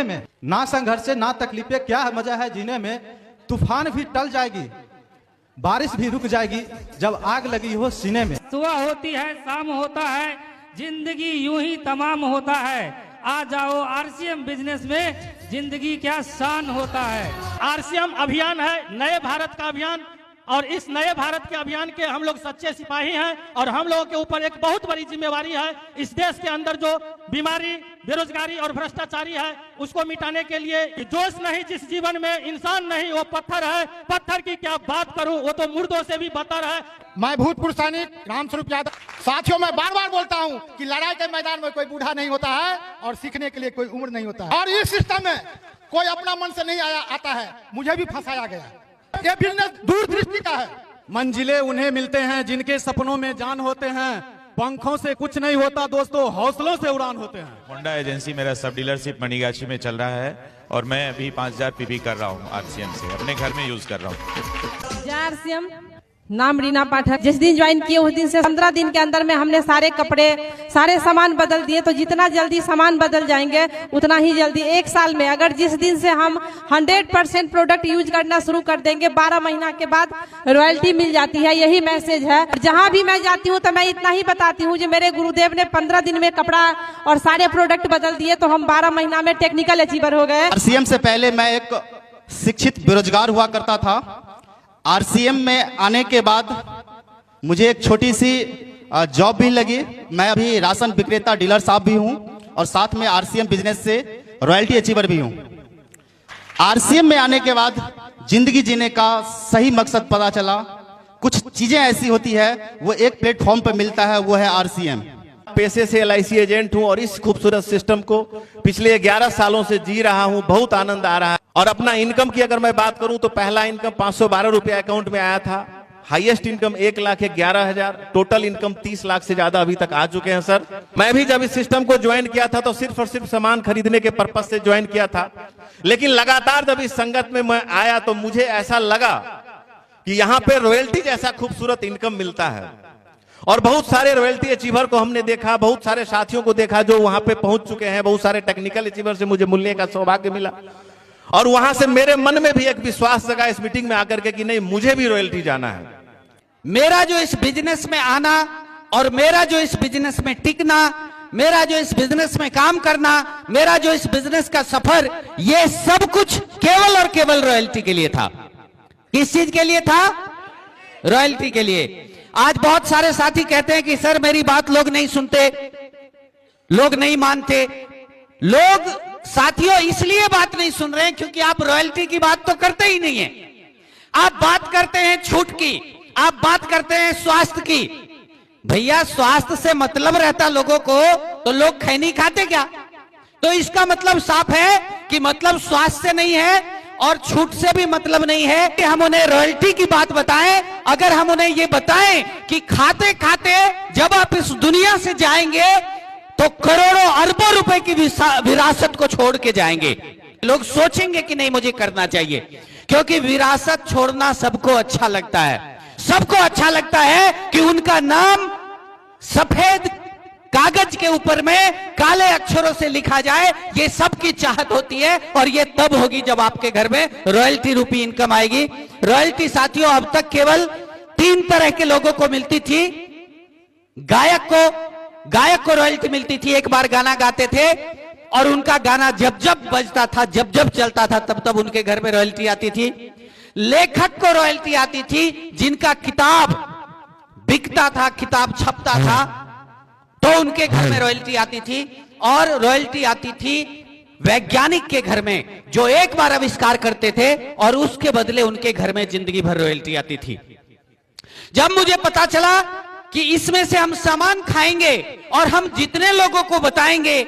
जीने में। ना संघर्ष से ना तकलीफें, क्या मजा है जीने में। तूफान भी टल जाएगी, बारिश भी रुक जाएगी, जब आग लगी हो सीने में। सुबह होती है, शाम होता है, जिंदगी यूं ही तमाम होता है। आ जाओ आरसीएम बिजनेस में, जिंदगी क्या शान होता है। आरसीएम अभियान है नए भारत का अभियान, और इस नए भारत के अभियान के हम लोग सच्चे सिपाही हैं। और हम लोगों के ऊपर एक बहुत बड़ी जिम्मेवारी है। इस देश के अंदर जो बीमारी, बेरोजगारी और भ्रष्टाचारी है, उसको मिटाने के लिए जोश नहीं जिस जीवन में, इंसान नहीं वो पत्थर है। पत्थर की क्या बात करूं, वो तो मुर्दों से भी बदतर है। मैं भूतपूर्व सैनिक रामस्वरूप यादव। साथियों, मैं बार बार बोलता हूं कि लड़ाई के मैदान में कोई बूढ़ा नहीं होता है और सीखने के लिए कोई उम्र नहीं होता है। और इस सिस्टम में कोई अपना मन से नहीं आता है। मुझे भी फंसाया गया। ये बिजनेस दूरदृष्टि का है। मंजिलें उन्हें मिलते हैं जिनके सपनों में जान होते हैं। पंखों से कुछ नहीं होता दोस्तों, हौसलों से उड़ान होते हैं। होंडा एजेंसी मेरा सब डीलरशिप मणिगाछी में चल रहा है और मैं अभी 5000 पीपी कर रहा हूँ आरसीएम से, अपने घर में यूज कर रहा हूँ। आरसीएम नाम रीना पाठक। जिस दिन ज्वाइन किए उस दिन से 15 दिन के अंदर में हमने सारे कपड़े, सारे सामान बदल दिए। तो जितना जल्दी सामान बदल जाएंगे उतना ही जल्दी, 1 साल में अगर जिस दिन से हम 100% प्रोडक्ट यूज करना शुरू कर देंगे, 12 महीना के बाद रॉयल्टी मिल जाती है। यही मैसेज है। जहां भी मैं जाती हूं तो मैं इतना ही बताती हूं, जो मेरे गुरुदेव ने 15 दिन में कपड़ा और सारे प्रोडक्ट बदल दिए तो हम 12 महीना में टेक्निकल अचीवर हो गए। आरसीएम से पहले मैं एक शिक्षित बेरोजगार हुआ करता था। आरसीएम में आने के बाद मुझे एक छोटी सी जॉब भी लगी। मैं अभी राशन विक्रेता डीलर साहब भी हूं और साथ में आरसीएम बिजनेस से रॉयल्टी अचीवर भी हूं। आरसीएम में आने के बाद जिंदगी जीने का सही मकसद पता चला। कुछ चीजें ऐसी होती है वो एक प्लेटफॉर्म पर मिलता है, वो है आरसीएम। पेशे से LIC एजेंट हूं और इस खूबसूरत सिस्टम को पिछले 11 सालों से जी रहा हूं। बहुत आनंद आ रहा है। और अपना इनकम की अगर मैं बात करूं तो पहला इनकम 512 रुपया अकाउंट में आया था। Highest income 1,11,000, total income 30 lakh से ज्यादा अभी तक आ चुके हैं सर। मैं भी जब इस सिस्टम को ज्वाइन किया था तो सिर्फ और सिर्फ सामान खरीदने के पर्पज से ज्वाइन किया था, लेकिन लगातार जब इस संगत में मैं आया तो मुझे ऐसा लगा कि यहाँ पे रॉयल्टी जैसा खूबसूरत इनकम मिलता है। और बहुत सारे रॉयल्टी अचीवर को हमने देखा, बहुत सारे साथियों को देखा जो वहां पे पहुंच चुके हैं। बहुत सारे टेक्निकल अचीवर से मुझे मिलने का सौभाग्य मिला और वहां से मेरे मन में भी एक विश्वास जगा इस मीटिंग में आकर के कि नहीं, मुझे भी रॉयल्टी जाना है। मेरा जो इस बिजनेस में आना और मेरा जो इस बिजनेस में टिकना, मेरा जो इस बिजनेस में काम करना, मेरा जो इस बिजनेस का सफर, ये सब कुछ केवल और केवल रॉयल्टी के लिए था। किस चीज के लिए था? रॉयल्टी के लिए। आज बहुत सारे साथी कहते हैं कि सर मेरी बात लोग नहीं सुनते, लोग नहीं मानते। लोग साथियों इसलिए बात नहीं सुन रहे हैं क्योंकि आप रॉयल्टी की बात तो करते ही नहीं है। आप बात करते हैं छूट की, आप बात करते हैं स्वास्थ्य की। भैया स्वास्थ्य से मतलब रहता लोगों को तो लोग खैनी खाते क्या? तो इसका मतलब साफ है कि मतलब स्वास्थ्य से नहीं है और छूट से भी मतलब नहीं है कि हम उन्हें रॉयल्टी की बात बताएं। अगर हम उन्हें ये बताएं कि खाते खाते जब आप इस दुनिया से जाएंगे तो करोड़ों अरबों रुपए की विरासत को छोड़ के जाएंगे, लोग सोचेंगे कि नहीं मुझे करना चाहिए। क्योंकि विरासत छोड़ना सबको अच्छा लगता है। सबको अच्छा लगता है कि उनका नाम सफेद कागज के ऊपर में काले अक्षरों से लिखा जाए। ये सबकी चाहत होती है और ये तब होगी जब आपके घर में रॉयल्टी रूपी इनकम आएगी। रॉयल्टी साथियों अब तक केवल 3 तरह के लोगों को मिलती थी। गायक को रॉयल्टी मिलती थी, एक बार गाना गाते थे और उनका गाना जब जब बजता था, जब जब चलता था, तब तब उनके घर में रॉयल्टी आती थी। लेखक को रॉयल्टी आती थी, जिनका किताब बिकता था, किताब छपता था, तो उनके घर में रॉयल्टी आती थी। और रॉयल्टी आती थी वैज्ञानिक के घर में, जो एक बार आविष्कार करते थे और उसके बदले उनके घर में जिंदगी भर रॉयल्टी आती थी। जब मुझे पता चला कि इसमें से हम सामान खाएंगे और हम जितने लोगों को बताएंगे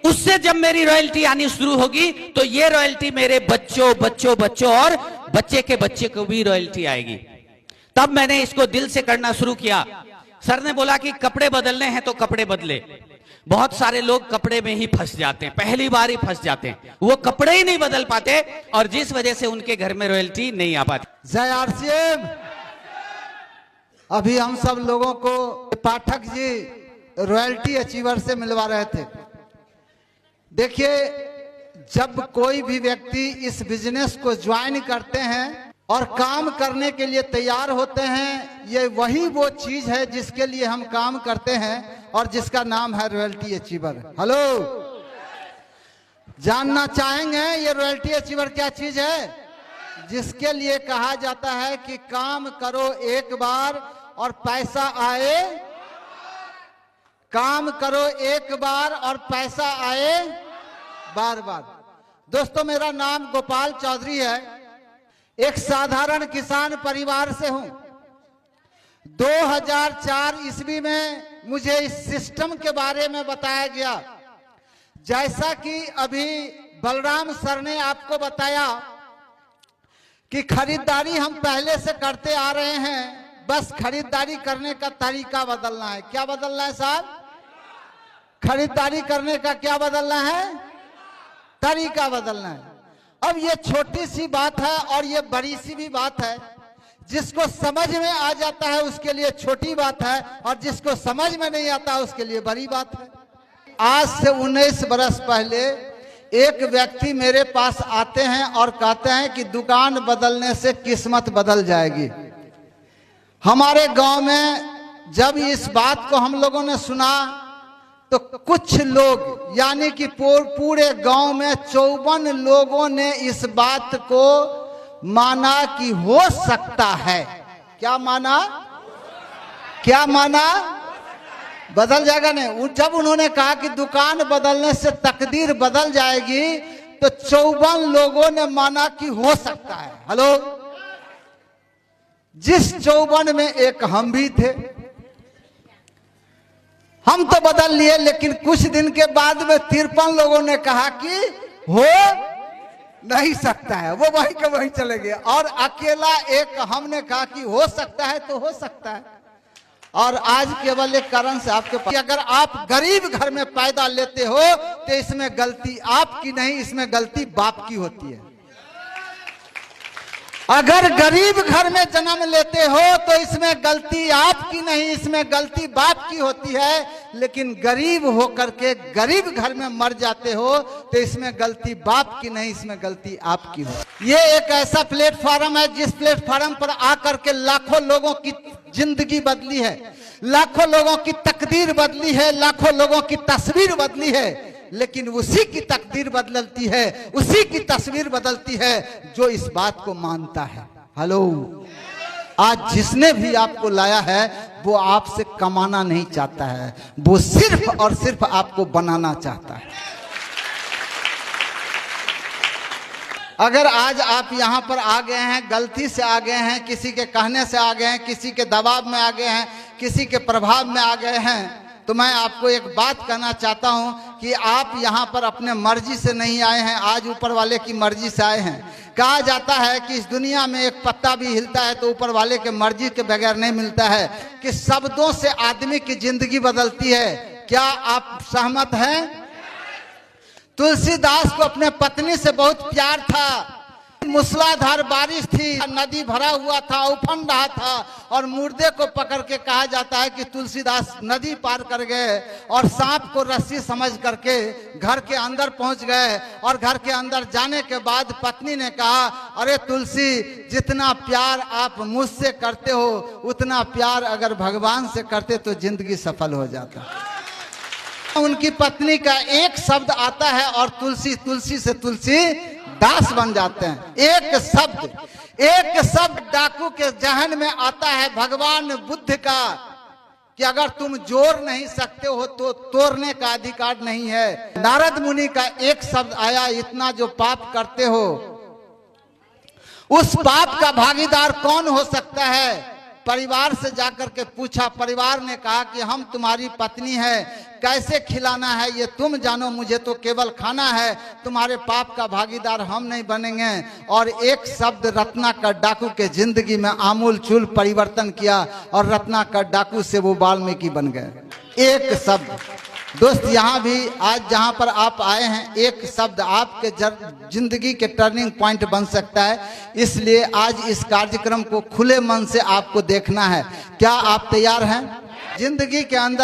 उससे जब मेरी रॉयल्टी आनी शुरू होगी तो ये रॉयल्टी मेरे बच्चों बच्चों बच्चों और बच्चे के बच्चे को भी रॉयल्टी आएगी। तब मैंने इसको दिल से करना शुरू किया। सर ने बोला कि कपड़े बदलने हैं तो कपड़े बदले। बहुत सारे लोग कपड़े में ही फंस जाते हैं, पहली बार ही फंस जाते हैं, वो कपड़े ही नहीं बदल पाते और जिस वजह से उनके घर में रॉयल्टी नहीं आ पाती। जय आरसीएम। अभी हम सब लोगों को पाठक जी रॉयल्टी अचीवर से मिलवा रहे थे। देखिए जब कोई भी व्यक्ति इस बिजनेस को ज्वाइन करते हैं और काम करने के लिए तैयार होते हैं, ये वही वो चीज है जिसके लिए हम काम करते हैं और जिसका नाम है रॉयल्टी अचीवर। हेलो, जानना चाहेंगे ये रॉयल्टी अचीवर क्या चीज है? जिसके लिए कहा जाता है कि काम करो एक बार और पैसा आए, काम करो एक बार और पैसा आए बार बार। दोस्तों, मेरा नाम गोपाल चौधरी है, एक साधारण किसान परिवार से हूं। 2004 ईस्वी में मुझे इस सिस्टम के बारे में बताया गया। जैसा कि अभी बलराम सर ने आपको बताया कि खरीदारी हम पहले से करते आ रहे हैं, बस खरीदारी करने का तरीका बदलना है। क्या बदलना है साहब? खरीदारी करने का क्या बदलना है? तरीका बदलना है। अब ये छोटी सी बात है और ये बड़ी सी भी बात है। जिसको समझ में आ जाता है उसके लिए छोटी बात है और जिसको समझ में नहीं आता उसके लिए बड़ी बात है। आज से 19 बरस पहले एक व्यक्ति मेरे पास आते हैं और कहते हैं कि दुकान बदलने से किस्मत बदल जाएगी। हमारे गांव में जब इस बात को हम लोगों ने सुना तो कुछ लोग, यानी कि पूरे गांव में 54 लोगों ने इस बात को माना कि हो सकता है। क्या माना? क्या माना? बदल जाएगा नहीं। जब उन्होंने कहा कि दुकान बदलने से तकदीर बदल जाएगी तो 54 लोगों ने माना कि हो सकता है। हेलो, जिस 54 में एक हम भी थे। हम तो बदल लिए, लेकिन कुछ दिन के बाद में 53 लोगों ने कहा कि हो नहीं सकता है। वो वहीं के वहीं चले गए और अकेला एक हमने कहा कि हो सकता है तो हो सकता है। और आज केवल एक कारण से आपके पास, अगर आप गरीब घर में पैदा लेते हो तो इसमें गलती आपकी नहीं, इसमें गलती बाप की होती है। अगर गरीब घर में जन्म लेते हो तो इसमें गलती आपकी नहीं, इसमें गलती बाप की होती है। लेकिन गरीब होकर के गरीब घर में मर जाते हो तो इसमें गलती बाप की नहीं, इसमें गलती आपकी हो। ये एक ऐसा प्लेटफॉर्म है जिस प्लेटफॉर्म पर आकर के लाखों लोगों की जिंदगी बदली है, लाखों लोगों की तकदीर बदली है, लाखों लोगों की तस्वीर बदली है। लेकिन उसी की तकदीर बदलती है, उसी की तस्वीर बदलती है जो इस बात को मानता है। हेलो, आज जिसने भी आपको लाया है वो आपसे कमाना नहीं चाहता है, वो सिर्फ और सिर्फ आपको बनाना चाहता है। अगर आज आप यहाँ पर आ गए हैं, गलती से आ गए हैं, किसी के कहने से आ गए हैं, किसी के दबाव में आ गए हैं, किसी के प्रभाव में आ गए हैं, तो मैं आपको एक बात कहना चाहता हूं कि आप यहां पर अपने मर्जी से नहीं आए हैं, आज ऊपर वाले की मर्जी से आए हैं। कहा जाता है कि इस दुनिया में एक पत्ता भी हिलता है तो ऊपर वाले के मर्जी के बगैर नहीं मिलता है, कि शब्दों से आदमी की जिंदगी बदलती है। क्या आप सहमत हैं? तुलसीदास को अपने पत्नी से बहुत प्यार था। मूसलाधार बारिश थी, नदी भरा हुआ था, उफन रहा था और मुर्दे को पकड़ के कहा जाता है कि तुलसीदास नदी पार कर गए और सांप को रस्सी समझ करके घर के अंदर पहुंच गए। और घर के अंदर जाने के बाद पत्नी ने कहा, अरे तुलसी, जितना प्यार आप मुझसे करते हो उतना प्यार अगर भगवान से करते तो जिंदगी सफल हो जाता। उनकी पत्नी का एक शब्द आता है और तुलसी से तुलसी दास बन जाते हैं। एक शब्द डाकू के जहन में आता है भगवान बुद्ध का कि अगर तुम जोड़ नहीं सकते हो तो तोड़ने का अधिकार नहीं है। नारद मुनि का एक शब्द आया, इतना जो पाप करते हो उस पाप का भागीदार कौन हो सकता है? परिवार से जाकर के पूछा, परिवार ने कहा कि हम तुम्हारी पत्नी है, कैसे खिलाना है ये तुम जानो, मुझे तो केवल खाना है, तुम्हारे पाप का भागीदार हम नहीं बनेंगे। और एक शब्द रत्नाकर डाकू के जिंदगी में आमूल चूल परिवर्तन किया और रत्नाकर डाकू से वो वाल्मीकि बन गए। एक शब्द। दोस्त, यहाँ भी आज जहाँ पर आप आए हैं, एक शब्द आपके जिंदगी के टर्निंग पॉइंट बन सकता है। इसलिए आज इस कार्यक्रम को खुले मन से आपको देखना है। क्या आप तैयार हैं? जिंदगी के अंदर